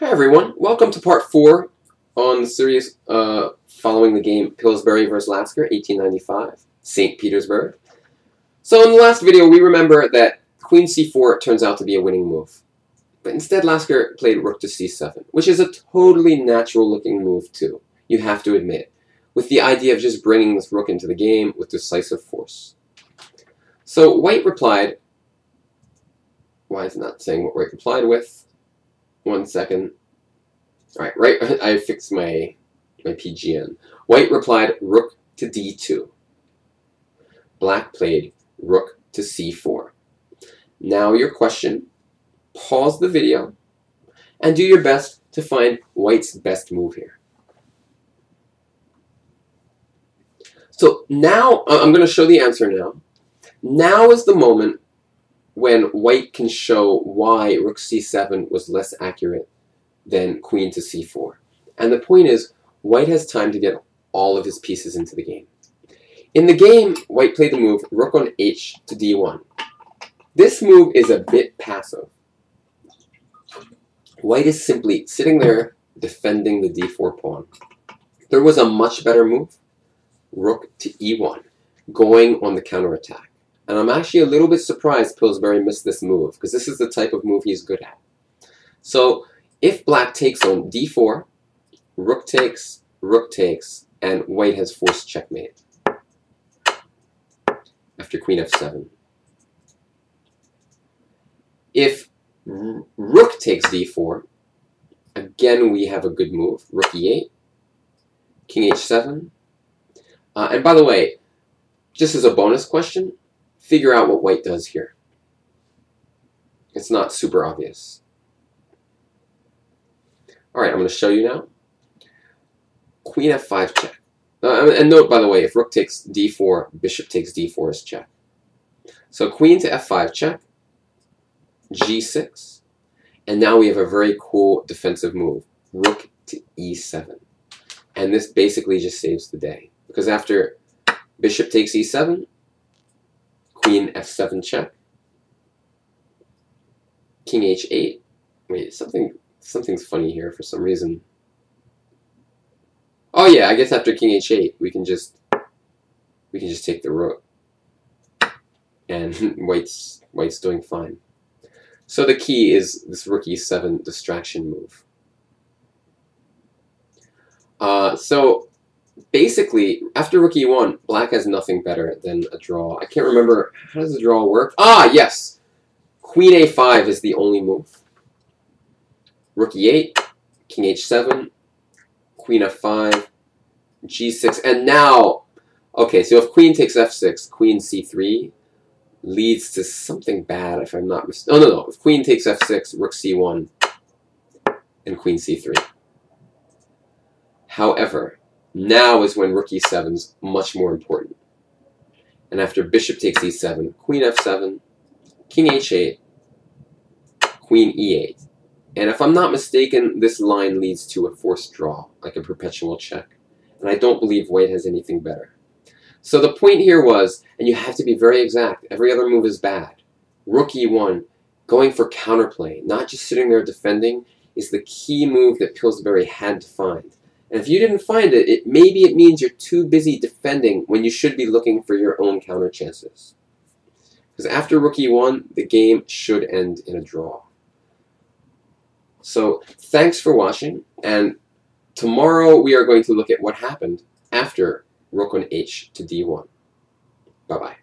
Hi everyone, welcome to part 4 on the series following the game Pillsbury vs. Lasker, 1895, St. Petersburg. So in the last video we remember that Queen c4 turns out to be a winning move. But instead Lasker played Rook to c7, which is a totally natural looking move too, you have to admit, with the idea of just bringing this rook into the game with decisive force. So White replied, why is it not saying what White replied with? 1 second. Alright, right, I fixed my PGN. White replied Rook to d2. Black played Rook to c4. Now your question, pause the video, and do your best to find White's best move here. So now, I'm going to show the answer now. Now is the moment when White can show why Rook c7 was less accurate than Queen to c4. And the point is, White has time to get all of his pieces into the game. In the game, White played the move Rook on h to d1. This move is a bit passive. White is simply sitting there defending the d4 pawn. There was a much better move, Rook to e1, going on the counterattack. And I'm actually a little bit surprised Pillsbury missed this move, because this is the type of move he's good at. So if Black takes on d4, Rook takes, and White has forced checkmate after Queen f7. If Rook takes d4, again we have a good move, Rook e8, King h7. And by the way, just as a bonus question, figure out what White does here. It's not super obvious. Alright, I'm going to show you now. Queen f5 check. And note, by the way, if Rook takes d4, Bishop takes d4 is check. So Queen to f5 check, g6, and now we have a very cool defensive move, Rook to e7. And this basically just saves the day. Because after Bishop takes e7, Queen f7 check, King h8. Wait, something's funny here for some reason. Oh yeah, I guess after King h8 we can just take the rook, and White's doing fine. So the key is this Rook e7 distraction move. So basically, after Rook e1, Black has nothing better than a draw. I can't remember, how does the draw work? Ah, yes! Queen a5 is the only move. Rook e8, King h7, Queen f5, g6, and now, okay, so if Queen takes f6, Queen c3 leads to something bad if I'm not mistaken. Oh, no. If Queen takes f6, Rook c1, and Queen c3. However, now is when Rook e7 is much more important. And after Bishop takes e7, Queen f7, King h8, Queen e8. And if I'm not mistaken, this line leads to a forced draw, like a perpetual check. And I don't believe White has anything better. So the point here was, and you have to be very exact, every other move is bad. Rook e1, going for counterplay, not just sitting there defending, is the key move that Pillsbury had to find. And if you didn't find it, maybe it means you're too busy defending when you should be looking for your own counter chances. Because after Rook e1, the game should end in a draw. So thanks for watching, and tomorrow we are going to look at what happened after Rook on h to d1. Bye-bye.